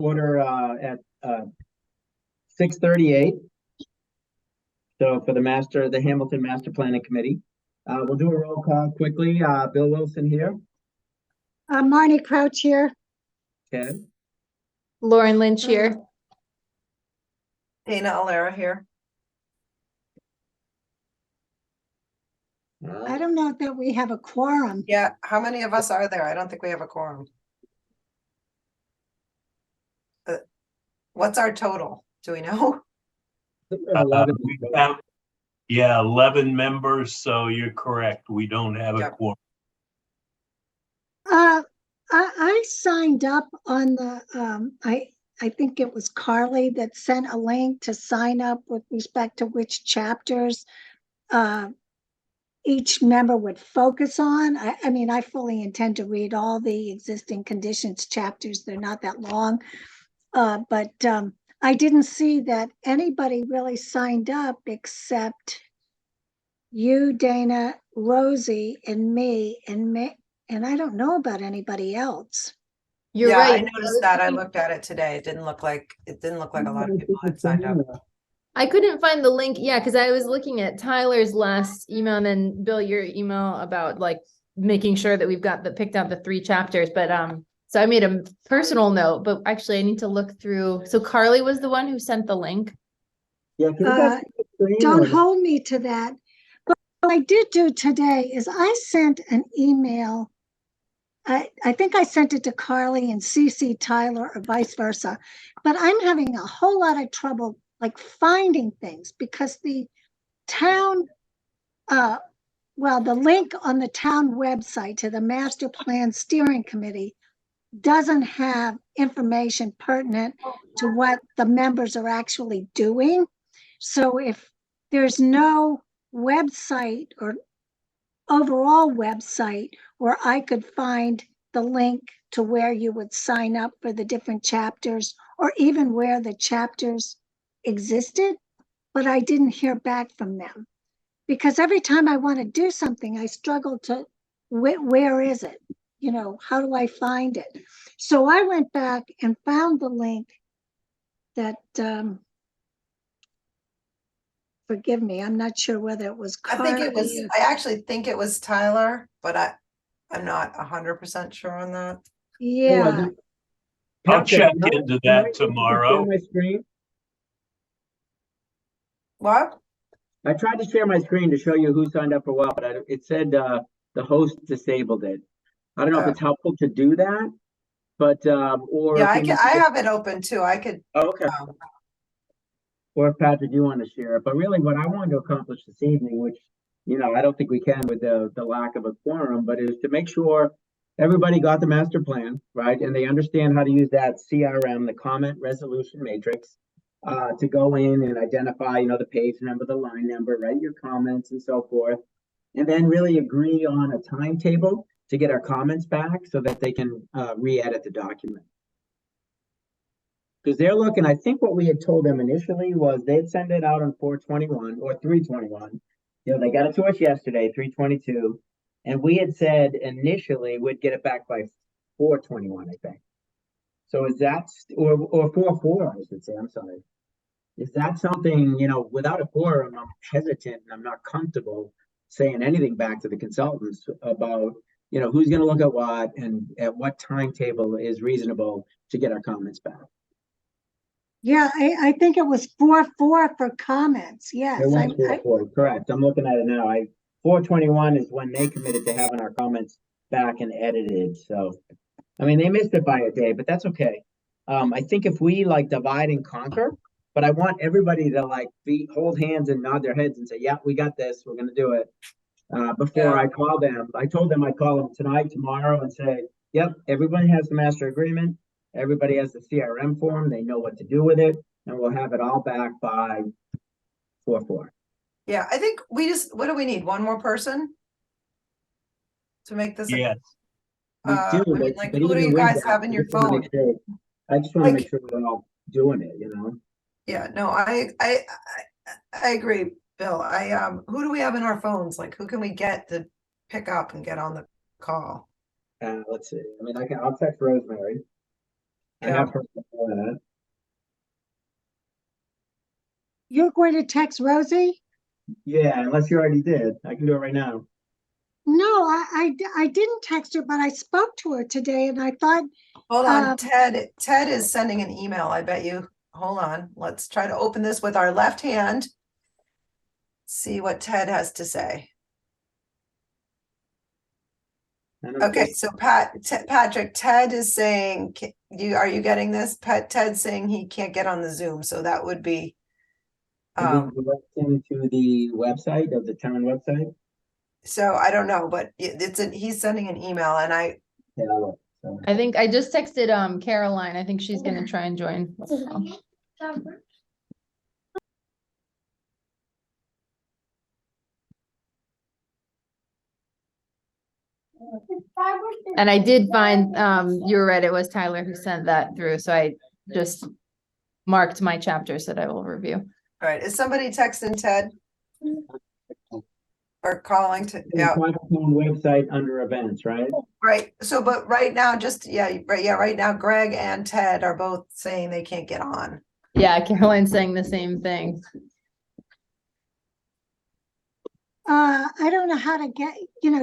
Order at 6:38. So for the Hamilton Master Planning Committee, we'll do a roll call quickly. Bill Wilson here. Marnie Crouch here. Okay. Lauren Lynch here. Dana Alera here. I don't know that we have a quorum. Yeah, how many of us are there? I don't think we have a quorum. What's our total? Do we know? 11. We have, 11 members, so you're correct. We don't have a Yep. quorum. I signed up on the, I think it was Carly that sent a link to sign up with respect to which chapters each member would focus on. I mean, I fully intend to read all the existing conditions chapters. They're not that long. But I didn't see that anybody really signed up except you, Dana, Rosie, and me, and I don't know about anybody else. You're Yeah, right. I noticed that. I looked at it today. It didn't look like a lot of people had signed up. I couldn't find the link. Yeah, because I was looking at Tyler's last email and then Bill, your email about like making sure that we've got picked out the 3 chapters. But so I made a personal note, but actually I need to look through. So Carly was the one who sent the link. Yeah, can you guys see the screen Don't or- hold me to that. But what I did do today is I sent an email. I think I sent it to Carly and CC Tyler or vice versa, but I'm having a whole lot of trouble like finding things because the town, the link on the town website to the Master Plan Steering Committee doesn't have information pertinent to what the members are actually doing. So if there's no website or overall website where I could find the link to where you would sign up for the different chapters or even where the chapters existed, but I didn't hear back from them because every time I want to do something, I struggle to, where is it? You know, how do I find it? So I went back and found the link that, forgive me, I'm not sure whether it was Carly. I actually think it was Tyler, but I'm not 100% sure on that. Yeah. I'll Patrick, check can I- into can I that share tomorrow. my screen? What? I tried to share my screen to show you who signed up for what, but it said the host disabled it. I don't know if it's helpful to do that, but or Yeah, if we need to I get- have it open too. I could. Okay. Or if Patrick, you want to share it. But really what I wanted to accomplish this evening, which, I don't think we can with the lack of a quorum, but is to make sure everybody got the master plan, right? And they understand how to use that CRM, the comment resolution matrix, to go in and identify, the page number, the line number, write your comments and so forth. And then really agree on a timetable to get our comments back so that they can re-edit the document. Because they're looking, I think what we had told them initially was they'd send it out on 4/21 or 3/21. They got it to us yesterday, 3/22. And we had said initially we'd get it back by 4/21, I think. So is that, or 4/4, I should say, I'm sorry. Is that something, without a quorum, I'm hesitant and I'm not comfortable saying anything back to the consultants about, who's going to look at what and at what timetable is reasonable to get our comments back. Yeah, I think it was 4/4 for comments. Yes. It was 4/4, correct. I'm looking at it now. 4/21 is when they committed to having our comments back and edited. So, I mean, they missed it by a day, but that's okay. I think if we divide and conquer, but I want everybody to hold hands and nod their heads and say, yeah, we got this. We're going to do it. Before I call them, I told them I'd call them tonight, tomorrow and say, yep, everybody has the master agreement. Everybody has the CRM form. They know what to do with it. And we'll have it all back by 4/4. Yeah, I think what do we need? One more person to make this? Yes. We do, I mean, but who do even you with guys that, have in your phone? I just want to make sure we're all doing it, Yeah, no, I agree, Bill. Who do we have in our phones? Who can we get to pick up and get on the call? Let's see. I mean, I'll text Rosemary. I Yeah. have heard before that. You're going to text Rosie? Yeah, unless you already did. I can do it right now. No, I didn't text her, but I spoke to her today and I thought, Hold on, Um, Ted is sending an email, I bet you. Hold on, let's try to open this with our left hand. See what Ted has to say. I don't Okay, think- so Patrick, Ted is saying, are you getting this? Ted's saying he can't get on the Zoom, so that would be. Can we direct him to the website of the town website? So I don't know, but he's sending an email and Yeah, I will. So, I think I just texted Caroline. I think she's gonna try and join. And I did find, you were right, it was Tyler who sent that through, so I just marked my chapters that I will review. all right, is somebody texting Ted? Or calling to, the yeah, town website under events, right? right, so but right now, right now Greg and Ted are both saying they can't get on. Yeah, Caroline's saying the same thing. I don't know how to get,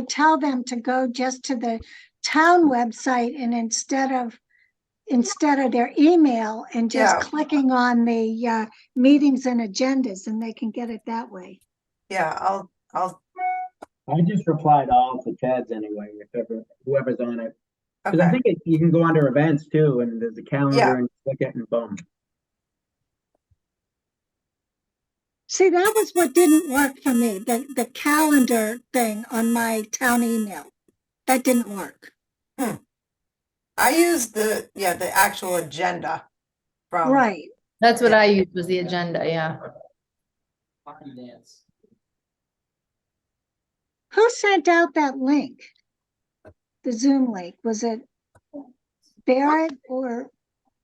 tell them to go just to the town website and instead of their email and just Yeah. clicking on the meetings and agendas and they can get it that way. Yeah, I'll, I just replied all to Ted's anyway, if ever, whoever's on it. Because I okay, think you can go under events too, and there's a Yeah. calendar and click it and boom. See, that was what didn't work for me, the calendar thing on my town email. That didn't work. I used the actual agenda from. Right. That's what I used was the agenda, yeah. Who sent out that link? The Zoom link? Was it Barrett or?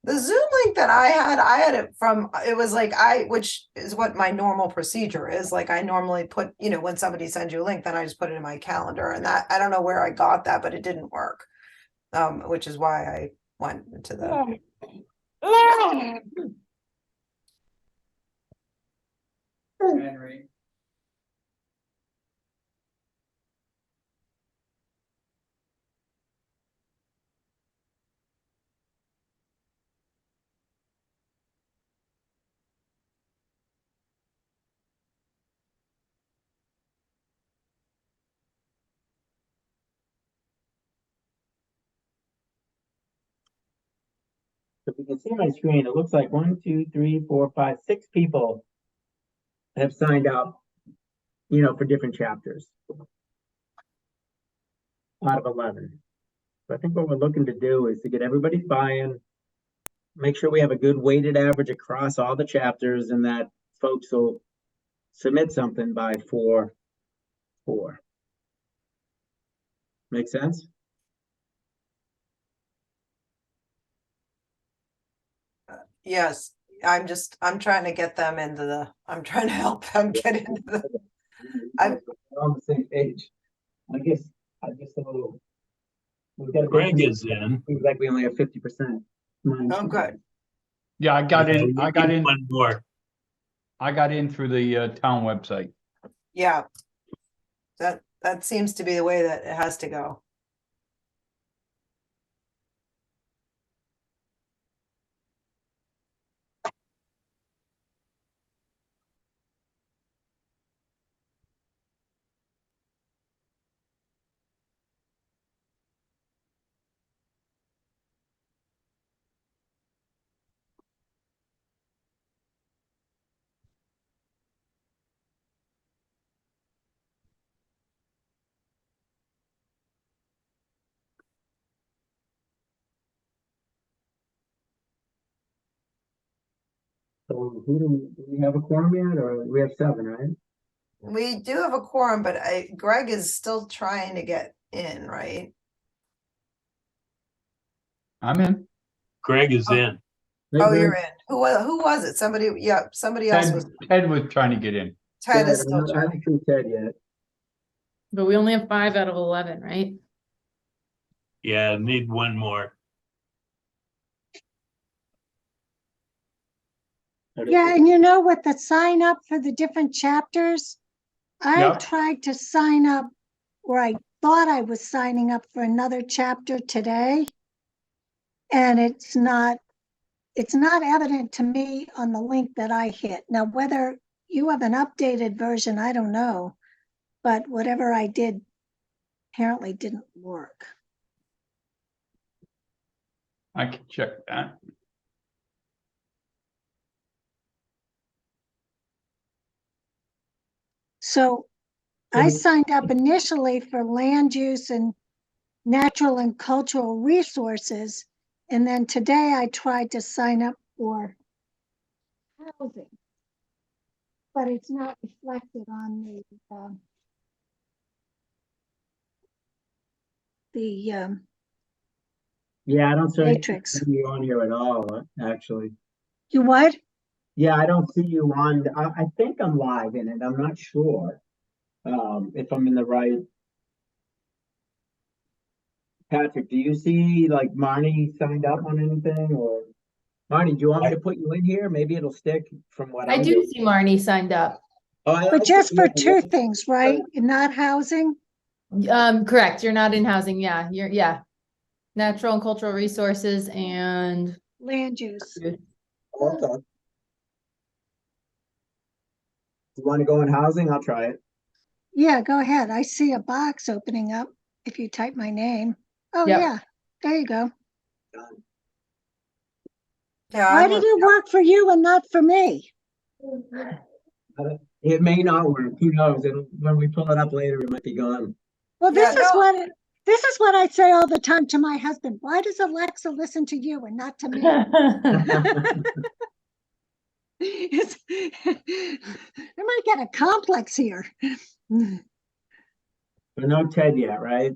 The Zoom link that I had it from, it was like which is what my normal procedure is. Like I normally put, when somebody sends you a link, then I just put it in my calendar and that, I don't know where I got that, but it didn't work. Which is why I went into the, So if you can see my screen, it looks like 1, 2, 3, 4, 5, 6 people have signed up, for different chapters out of 11. So I think what we're looking to do is to get everybody's buy-in, make sure we have a good weighted average across all the chapters and that folks will submit something by 4/4. Make sense? yes, I'm trying to get them I'm trying to help them get into the, We're on the same page. I guess I'm just a little. We've got a Greg bit- is in. Seems like we only have 50%. oh, good. Yeah, I got Yeah, in, we I got need in, One more. I got in through the town website. Yeah. That seems to be the way that it has to go. So do we have a quorum yet, or we have 7, right? We do have a quorum, but Greg is still trying to get in, right? I'm in. Greg is in. Oh, you're in. Who was it? Somebody else was, Ted was trying to get in. Ted is I'm still not trying. through Ted yet. But we only have 5 out of 11, right? Yeah, need one more. Yeah, and you know what, the sign up for the different chapters? I Yep. tried to sign up, or I thought I was signing up for another chapter today. And it's not evident to me on the link that I hit. Now, whether you have an updated version, I don't know. But whatever I did apparently didn't work. I can check that. So I Mhm. signed up initially for land use and natural and cultural resources. And then today I tried to sign up for housing. But it's not reflected on the Yeah, I don't see matrix. you on here at all, actually. You what? Yeah, I don't see you on, I think I'm live in it. I'm not sure. If I'm in the right. Patrick, do you see like Marnie signed up on anything or? Marnie, do you want me to put you in here? Maybe it'll stick from what I I'm do doing. see Marnie signed up. Oh, I But see just for you. two things, right? Not housing? Correct. You're not in housing. Yeah, yeah. Natural and cultural resources and Land use. Okay. You want to go in housing? I'll try it. Yeah, go ahead. I see a box opening up if you type my name. Oh, Yep. yeah, there you go. Done. Yeah, Why I'm did with- it work for you and not for me? It may not work. Who knows? When we pull it up later, it might be gone. Well, this Yeah, is no. what I say all the time to my husband. Why does Alexa listen to you and not to me? I might get a complex here. But no Ted yet, right?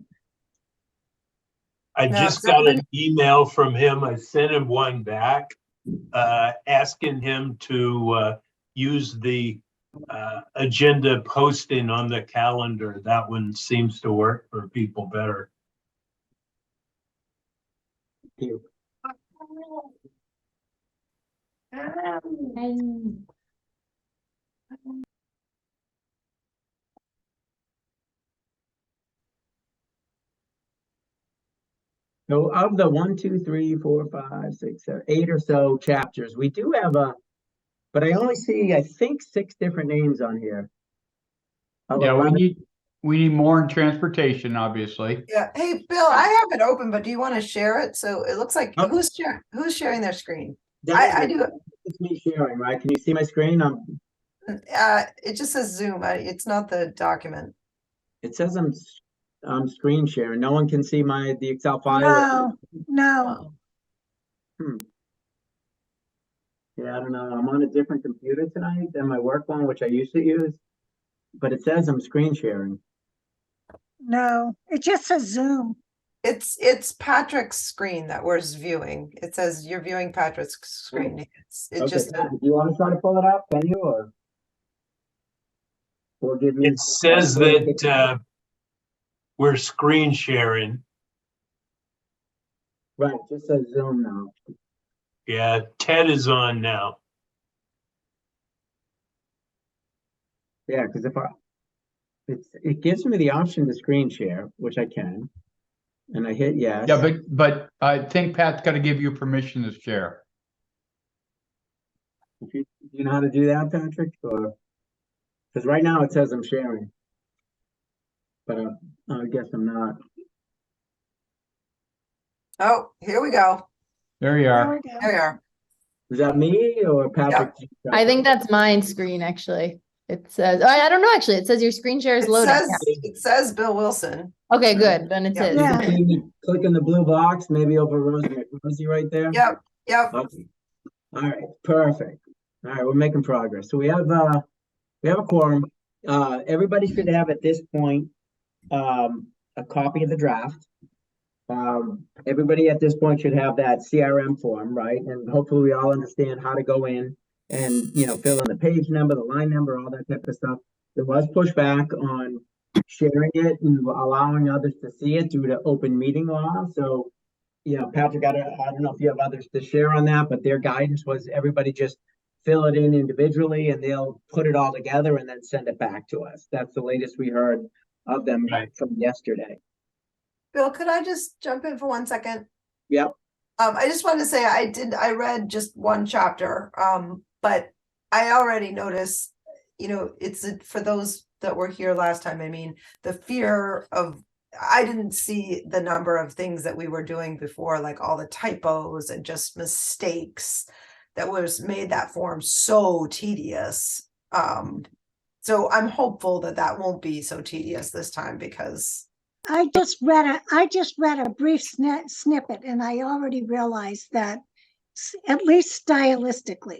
I No, just so got then- an email from him. I sent him one back, asking him to use the agenda posting on the calendar. That one seems to work for people better. You. So of the 1, 2, 3, 4, 5, 6, 7, 8 or so chapters, we do have but I only see, I think, 6 different names on here. Of Yeah, 11. we need more in transportation, obviously. Yeah, hey, Bill, I have it open, but do you want to share it? So it looks like Oh. who's sharing their screen? That I is do. it. It's me sharing, right? Can you see my screen? It just says Zoom. It's not the document. It says I'm screen sharing. No one can see the Excel file. No. Yeah, I don't know. I'm on a different computer tonight than my work one, which I used to use. But it says I'm screen sharing. No, it just says Zoom. It's Patrick's screen that we're viewing. It says you're viewing Patrick's screen. It Okay, just Pat, do you want to try to pull it up? Can you or give me? It says that we're screen sharing. Right, it just says Zoom now. Yeah, Ted is on now. Yeah, because it gives me the option to screen share, which I can, and I hit yes. Yeah, but I think Pat's got to give you permission to share. Do you know how to do that, Patrick? Or because right now it says I'm sharing, but I guess I'm not. Oh, here we go. There you There are. we go. There we are. Is that me or Patrick? I think that's mine screen, actually. It says, I don't know, actually. It says your screen share is It loading. says Bill Wilson. Okay, good. Then it's Yeah. it. You Yeah. can see me clicking the blue box, maybe over Rosie right there. Yep, yep. Okay. All right, perfect. All right, we're making progress. So we have a quorum. Everybody should have at this point a copy of the draft. Everybody at this point should have that CRM form, right? And hopefully we all understand how to go in and, fill in the page number, the line number, all that type of stuff. There was pushback on sharing it and allowing others to see it due to open meeting law. So, Patrick, I don't know if you have others to share on that, but their guidance was everybody just fill it in individually and they'll put it all together and then send it back to us. That's the latest we heard of them Right. from yesterday. Bill, could I just jump in for 1 second? Yep. I just wanted to say I read just one chapter, but I already noticed, for those that were here last time, I mean, the fear of, I didn't see the number of things that we were doing before, like all the typos and just mistakes that was made that form so tedious. So I'm hopeful that that won't be so tedious this time because I just read a brief snippet and I already realized that at least stylistically,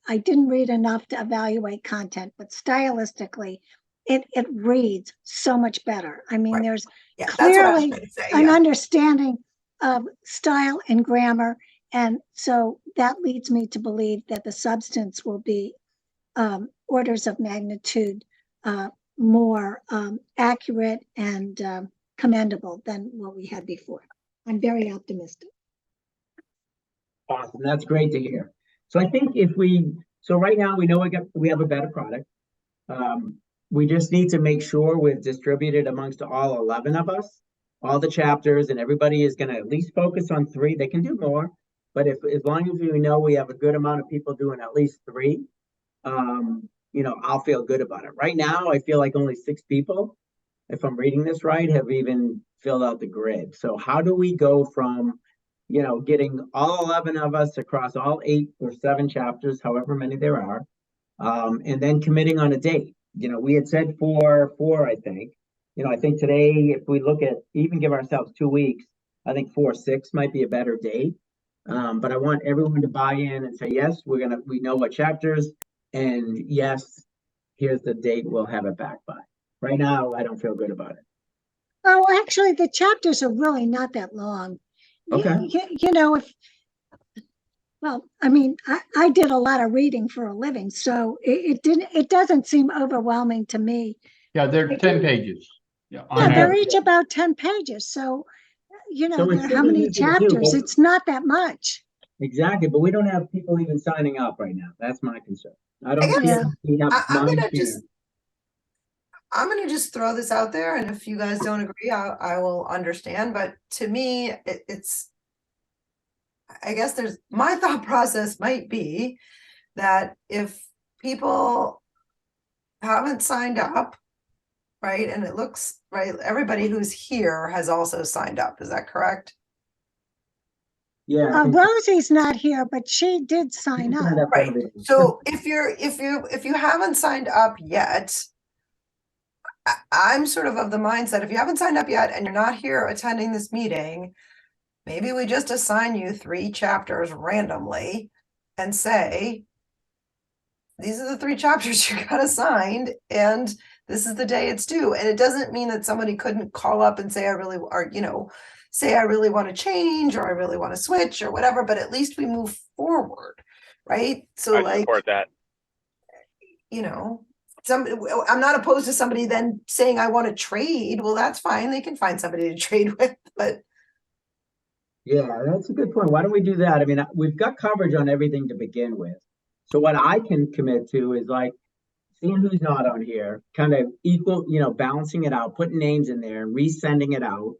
I didn't read enough to evaluate content, but stylistically, it reads so much better. I mean, Right. there's yeah, that's what I was clearly trying to say. an Yeah. understanding of style and grammar. And so that leads me to believe that the substance will be orders of magnitude more accurate and commendable than what we had before. I'm very optimistic. Awesome. That's great to hear. So I think so right now we know we have a better product. We just need to make sure we've distributed amongst all 11 of us, all the chapters, and everybody is going to at least focus on 3. They can do more, but as long as we know we have a good amount of people doing at least 3, I'll feel good about it. Right now, I feel like only 6 people, if I'm reading this right, have even filled out the grid. So how do we go from, getting all 11 of us across all 8 or 7 chapters, however many there are, and then committing on a date? We had said 4, I think. I think today, if we look at, even give ourselves 2 weeks, I think 4/6 might be a better date. But I want everyone to buy in and say, yes, we know what chapters, and yes, here's the date we'll have it back by. Right now, I don't feel good about it. Oh, actually, the chapters are really not that long. Okay. I mean, I did a lot of reading for a living, so it doesn't seem overwhelming to me. Yeah, they're 10 pages. Yeah, Yeah, on they're average. each about 10 pages. So, So it's how pretty many easy to do, chapters? but- It's not that much. Exactly, but we don't have people even signing up right now. That's my concern. I don't I guess- feel like we have I'm gonna just throw this out there, and if you guys don't agree, I will understand. But to me, it's, I guess my thought process might be that if people haven't signed up, right, and it looks right, everybody who's here has also signed up. Is that correct? Yeah. I think Rosie's not here, but she did sign so. up. Right. So if you haven't signed up yet, I'm sort of the mindset, if you haven't signed up yet and you're not here attending this meeting, maybe we just assign you 3 chapters randomly and say, these are the 3 chapters you got assigned, and this is the day it's due. And it doesn't mean that somebody couldn't call up and say, say I really want to change, or I really want to switch, or whatever, but at least we move forward, right? So I support that. I'm not opposed to somebody then saying I want to trade. Well, that's fine. They can find somebody to trade with, but Yeah, that's a good point. Why don't we do that? I mean, we've got coverage on everything to begin with. So what I can commit to is like seeing who's not on here, kind of balancing it out, putting names in there and resending it out,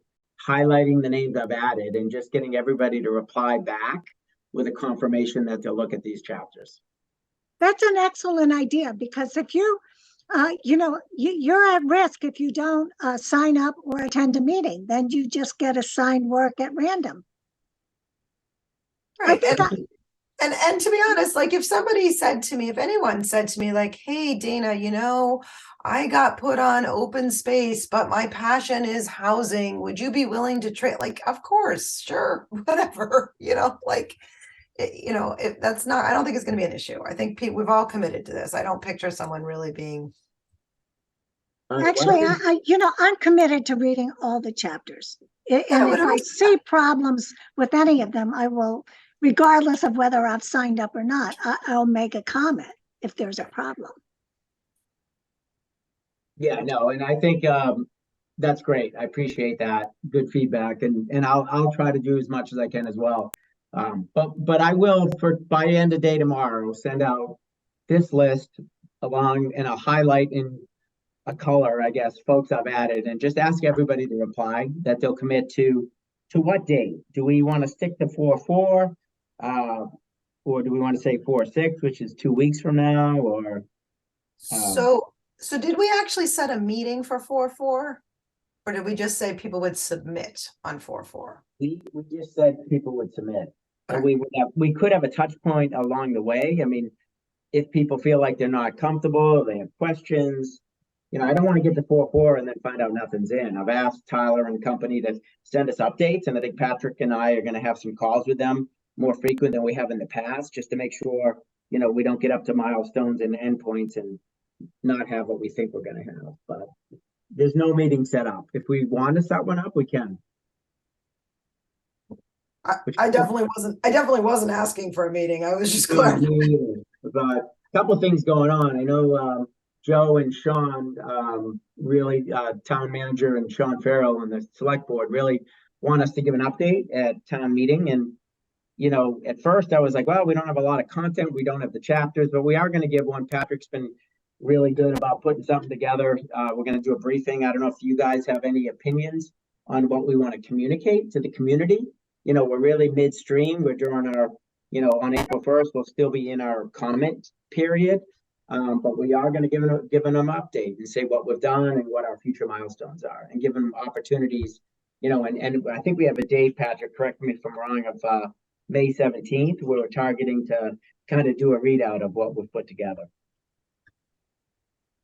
highlighting the names I've added and just getting everybody to reply back with a confirmation that they'll look at these chapters. That's an excellent idea, because if you're at risk if you don't sign up or attend a meeting, then you just get assigned work at random. right. I think And to be honest, like if anyone said to me like, hey, Dana, I got put on open space, but my passion is housing. Would you be willing to trade? Like, of course, sure, whatever, if that's not, I don't think it's going to be an issue. I think we've all committed to this. I don't picture someone really being. All right, why Actually, don't I'm committed to reading all the chapters. And if whatever. I see problems with any of them, I will, regardless of whether I've signed up or not, I'll make a comment if there's a problem. Yeah, no, and I think that's great. I appreciate that. Good feedback, and I'll try to do as much as I can as well. But I will by end of day tomorrow send out this list along and I'll highlight in a color, I guess, folks I've added and just ask everybody to reply that they'll commit to what date? Do we want to stick to 4/4? Or do we want to say 4/6, which is 2 weeks from now, or So did we actually set a meeting for 4/4? Or did we just say people would submit on 4/4? we just said people would submit. And Okay. we could have a touch point along the way. I mean, if people feel like they're not comfortable, they have questions, I don't want to get to 4/4 and then find out nothing's in. I've asked Tyler and company to send us updates, and I think Patrick and I are going to have some calls with them more frequent than we have in the past, just to make sure, we don't get up to milestones and endpoints and not have what we think we're going to have. But there's no meeting set up. If we want to set one up, we can. I definitely wasn't asking for a meeting. I was just clarifying. But a couple of things going on. I know Joe and Sean, really, town manager and Sean Farrell and the select board really want us to give an update at town meeting. And, at first I was like, well, we don't have a lot of content. We don't have the chapters, but we are going to give one. Patrick's been really good about putting something together. We're going to do a briefing. I don't know if you guys have any opinions on what we want to communicate to the community. We're really midstream. We're during our, on April 1st, we'll still be in our comment period. But we are going to give them an update and say what we've done and what our future milestones are and give them opportunities, and I think we have a date, Patrick, correct me if I'm wrong, of May 17th, where we're targeting to kind of do a readout of what we've put together.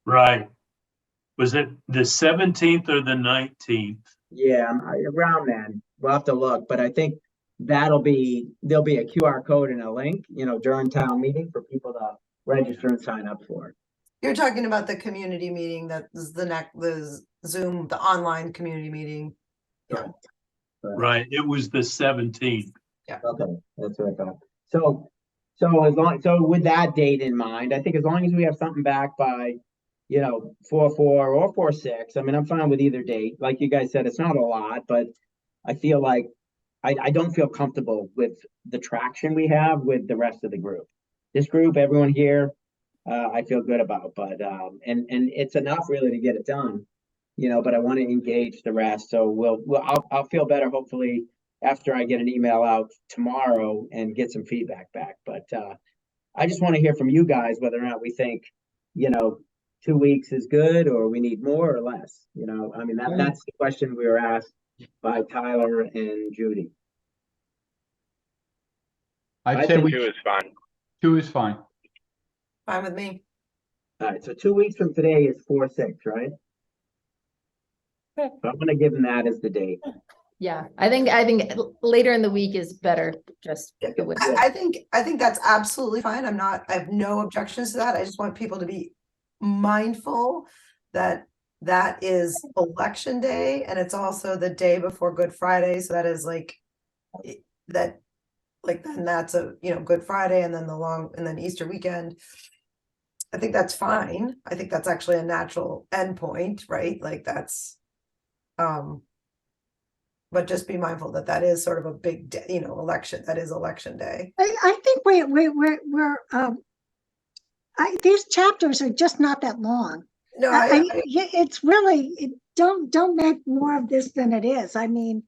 Right. Was it the 17th or the 19th? Yeah, around then. We'll have to look, but I think there'll be a QR code and a link, during town meeting for people to register and sign up for it. You're talking about the community meeting that is the Zoom, the online community meeting. Yeah. Right. It was the 17th. Okay, that's what I thought. So with that date in mind, I think as long as we have something back by, 4/4 or 4/6, I mean, I'm fine with either date. Like you guys said, it's not a lot, but I feel like I don't feel comfortable with the traction we have with the rest of the group. This group, everyone here, I feel good about, but and it's enough really to get it done, but I want to engage the rest. So I'll feel better hopefully after I get an email out tomorrow and get some feedback back. But I just want to hear from you guys whether or not we think, 2 weeks is good or we need more or less. I mean, that's the question we were asked by Tyler and Judy. I'd say think 2 is fine. 2 is fine. Fine with me. All right, so 2 weeks from today is 4/6, right? Okay. So I'm gonna give them that as the date. Yeah, I think later in the week is better, just. go with it. I think that's absolutely fine. I have no objections to that. I just want people to be mindful that that is election day and it's also the day before Good Friday. So that is then that's a, Good Friday and then and then Easter weekend. I think that's fine. I think that's actually a natural endpoint, right? That's, but just be mindful that that is sort of a big day, election, that is election day. I think these chapters are just not that long. No, It's really, don't make more of this than it is. I mean,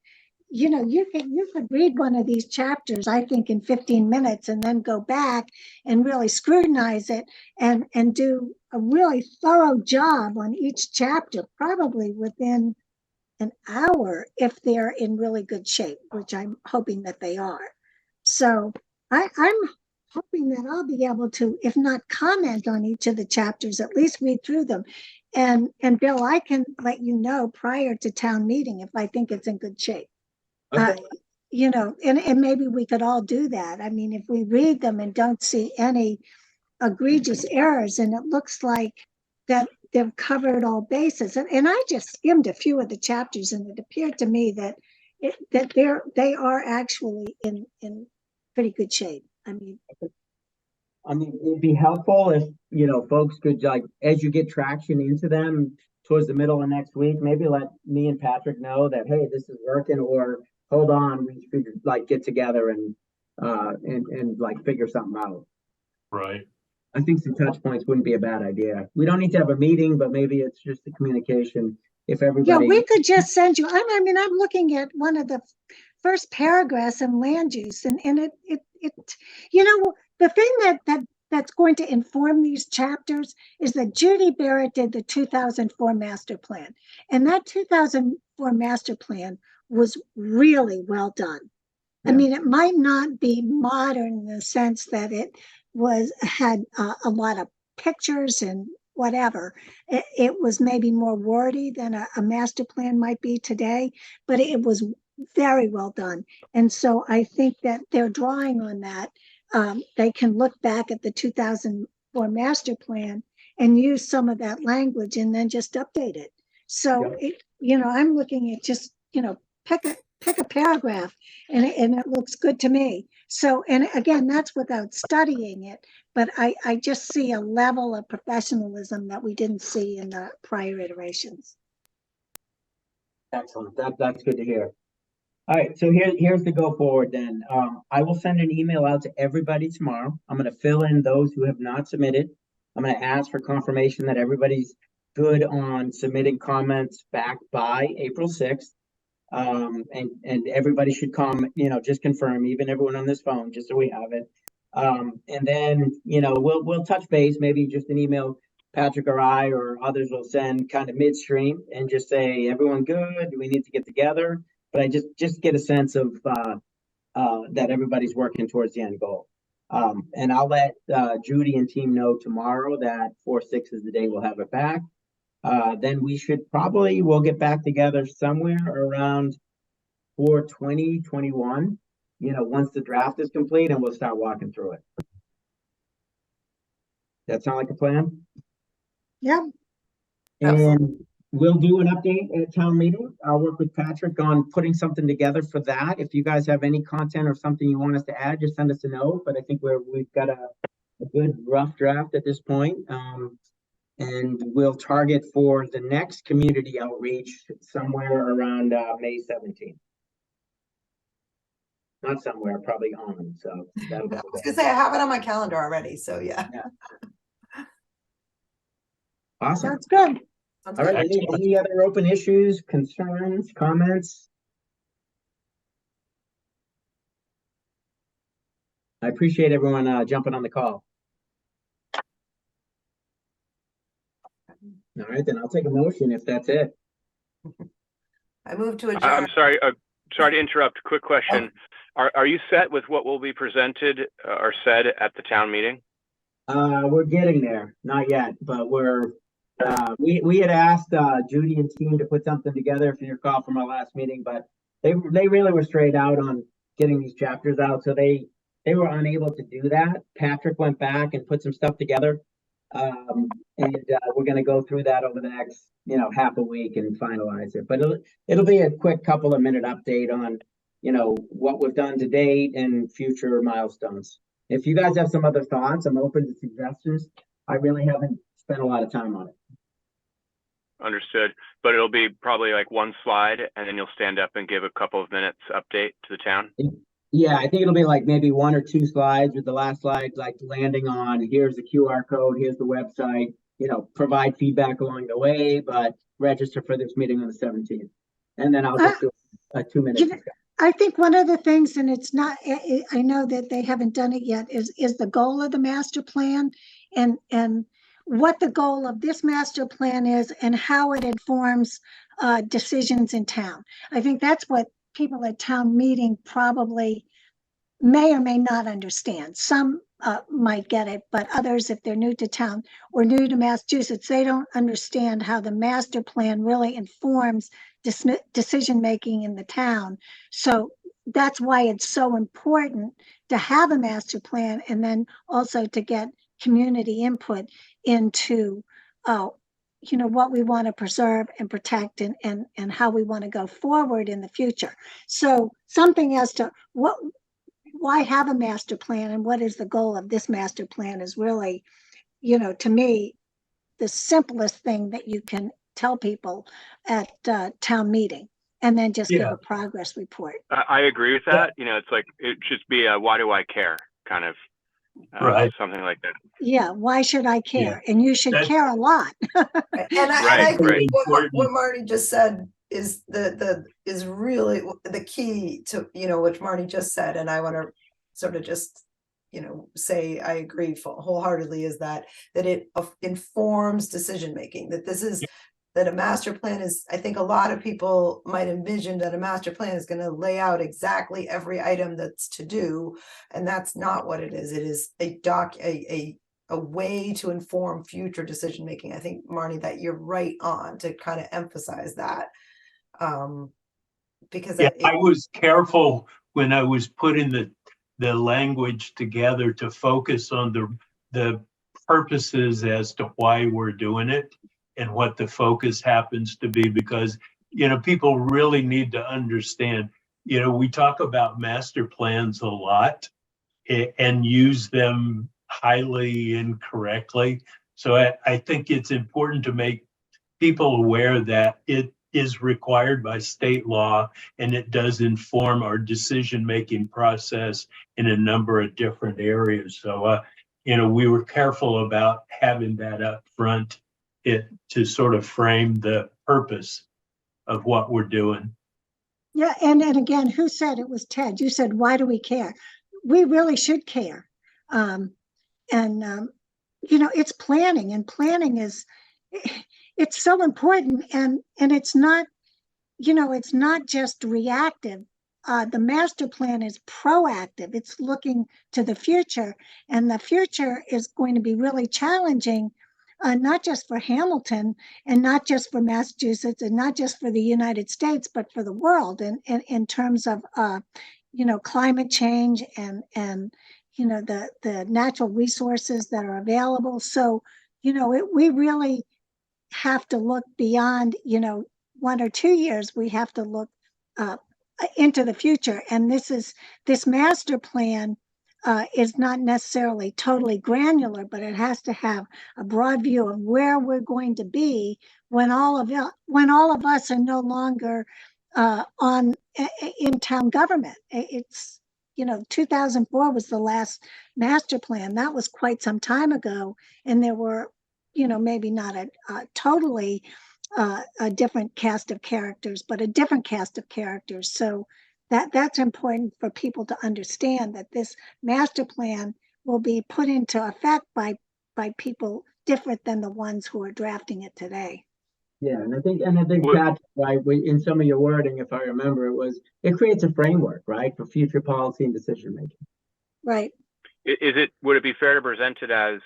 you could read one of these chapters, I think, in 15 minutes and then go back and really scrutinize it and do a really thorough job on each chapter, probably within an hour if they're in really good shape, which I'm hoping that they are. So I'm hoping that I'll be able to, if not comment on each of the chapters, at least read through them. And Bill, I can let you know prior to town meeting if I think it's in good shape. Okay. And maybe we could all do that. I mean, if we read them and don't see any egregious errors and it looks like that they've covered all bases. And I just skimmed a few of the chapters and it appeared to me that they are actually in pretty good shape. I mean, it'd be helpful if, folks could, as you get traction into them towards the middle of next week, maybe let me and Patrick know that, hey, this is working, or hold on, we should get together and figure something out. Right. I think some touch points wouldn't be a bad idea. We don't need to have a meeting, but maybe it's just the communication. If Yeah, everybody, we could just send you, I mean, I'm looking at one of the first paragraphs in land use and it, you know, the thing that's going to inform these chapters is that Judy Barrett did the 2004 master plan. And that 2004 master plan was really well done. I Yeah. mean, it might not be modern in the sense that it had a lot of pictures and whatever. It was maybe more wordy than a master plan might be today, but it was very well done. And so I think that they're drawing on that. They can look back at the 2004 master plan and use some of that language and then just update it. So, I'm looking at just, pick a paragraph and it looks good to me. So, and again, that's without studying it, but I just see a level of professionalism that we didn't see in the prior iterations. excellent. That's good to hear. All right, so here's the go forward then. I will send an email out to everybody tomorrow. I'm gonna fill in those who have not submitted. I'm gonna ask for confirmation that everybody's good on submitting comments back by April 6th. And everybody should come, just confirm, even everyone on this phone, just so we have it. And then, we'll touch base, maybe just an email, Patrick or I or others will send kind of midstream and just say, everyone good? Do we need to get together? But I just get a sense of that everybody's working towards the end goal. And I'll let Judy and team know tomorrow that 4/6 is the day we'll have it back. Then we'll get back together somewhere around 4/20/21, once the draft is complete, and we'll start walking through it. That sound like a plan? Yeah. And we'll do an update at town meeting. I'll work with Patrick on putting something together for that. If you guys have any content or something you want us to add, just send us a note. But I think we've got a good rough draft at this point. And we'll target for the next community outreach somewhere around May 17th. Not somewhere, probably on. So that'll be I was gonna say, I have it on my calendar already, so yeah. awesome. That's good. Sounds All right. good. Any other open issues, concerns, comments? I appreciate everyone jumping on the call. All right, then I'll take a motion if that's it. I moved to I'm adjourn. sorry, sorry to interrupt. Quick question. Are you set with what will be presented or said at the town meeting? We're getting there, not yet, but we had asked Judy and team to put something together, if you recall from our last meeting, but they really were straight out on getting these chapters out, so they were unable to do that. Patrick went back and put some stuff together. And we're going to go through that over the next, half a week and finalize it. But it'll be a quick couple of minute update on, what we've done to date and future milestones. If you guys have some other thoughts, I'm open to suggestions. I really haven't spent a lot of time on it. Understood. But it'll be probably like one slide and then you'll stand up and give a couple of minutes update to the town. Yeah, I think it'll be like maybe 1 or 2 slides, with the last slide like landing on, here's the QR code, here's the website, provide feedback along the way, but register for this meeting on the 17th. And then I'll just do a 2-minute discussion. I think one of the things, and it's not, I know that they haven't done it yet, is the goal of the master plan and what the goal of this master plan is and how it informs decisions in town. I think that's what people at town meeting probably may or may not understand. Some might get it, but others, if they're new to town or new to Massachusetts, they don't understand how the master plan really informs decision-making in the town. So that's why it's so important to have a master plan and then also to get community input into what we want to preserve and protect and how we want to go forward in the future. So something as to why have a master plan and what is the goal of this master plan is really, to me, the simplest thing that you can tell people at town meeting, and then just give a progress report. I agree with that. It's like, it should be a why do I care kind of Right. Something like that. Yeah, why should I Yeah. care? And you should That- care a lot. And I Right, think right. what Marty just said is is really the key to, what Marty just said, and I want to sort of just, say I agree wholeheartedly, is that it informs decision making, that this is that a master plan is, I think a lot of people might envision that a master plan is going to lay out exactly every item that's to do, and that's not what it is. It is a way to inform future decision making. I think, Marnie, that you're right on to kind of emphasize that. Because Yeah, I was careful when I was putting the language together to focus on the purposes as to why we're doing it and what the focus happens to be, because, people really need to understand, we talk about master plans a lot and use them highly incorrectly. So I think it's important to make people aware that it is required by state law, and it does inform our decision-making process in a number of different areas. So, we were careful about having that up front to sort of frame the purpose of what we're doing. Yeah, and again, who said it was Ted? You said, why do we care? We really should care. It's planning, and planning is, it's so important, and it's not, it's not just reactive. The master plan is proactive. It's looking to the future, and the future is going to be really challenging, not just for Hamilton, and not just for Massachusetts, and not just for the United States, but for the world, and in terms of climate change and the natural resources that are available. So we really have to look beyond 1 or 2 years. We have to look into the future, and this master plan is not necessarily totally granular, but it has to have a broad view of where we're going to be when all of us are no longer in town government. It's 2004 was the last master plan. That was quite some time ago, and there were maybe not a totally a different cast of characters, but a different cast of characters. So that's important for people to understand, that this master plan will be put into effect by people different than the ones who are drafting it today. Yeah, and I think Pat, right, in some of your wording, if I remember, it creates a framework, right, for future policy and decision making. Right. Would it be fair to present it as,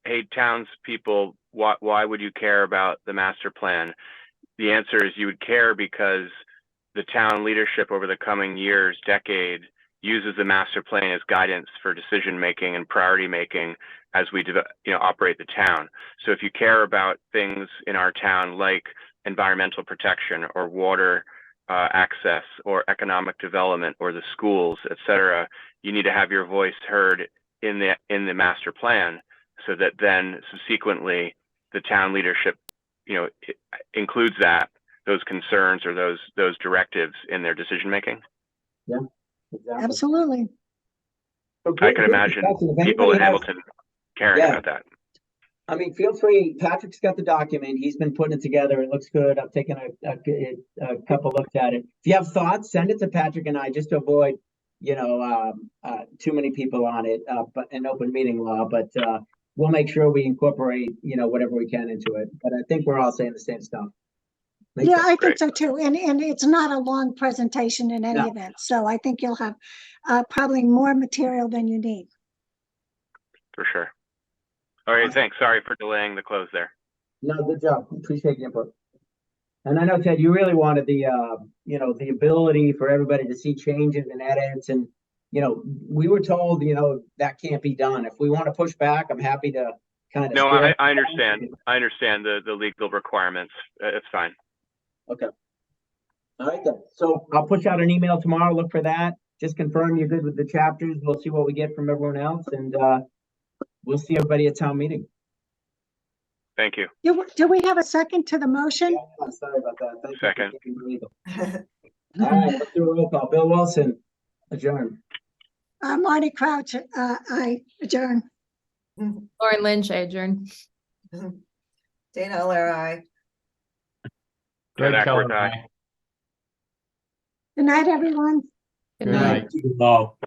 hey, townspeople, why would you care about the master plan? The answer is you would care because the town leadership over the coming years, decade, uses the master plan as guidance for decision making and priority making as we operate the town. So if you care about things in our town like environmental protection or water access or economic development or the schools, et cetera, you need to have your voice heard in the master plan, so that then subsequently the town leadership includes those concerns or those directives in their decision making. Yeah, exactly. Absolutely. Okay, I can imagine people in Hamilton caring about that. I mean, feel free. Patrick's got the document. He's been putting it together. It looks good. I've taken a couple looks at it. If you have thoughts, send it to Patrick and I, just to avoid, too many people on it, but an open meeting law. But we'll make sure we incorporate, whatever we can into it. But I think we're all saying the same stuff. Yeah, I think so too. And it's not a long presentation in any event. So I think you'll have probably more material than you need. For sure. All right, thanks. Sorry for delaying the close there. No, good job. Appreciate the input. And I know, Ted, you really wanted the ability for everybody to see changes and edits. And, we were told, that can't be done. If we want to push back, I'm happy to kind of. No, I understand. I understand the legal requirements. It's fine. Okay. All right, then. So I'll push out an email tomorrow. Look for that. Just confirm you're good with the chapters. We'll see what we get from everyone else. And we'll see everybody at town meeting. Thank you. Do we have a second to the motion? Yeah, sorry about that. Thank Second. You. All right, let's do a roll call. Bill Wilson, adjourn. Marty Crouch, I adjourn. Lauren Lynch, I adjourn. Dana Alera, aye. Greg Ackworth, Keller, aye. aye. Good night, everyone. Good Good night. night. Well,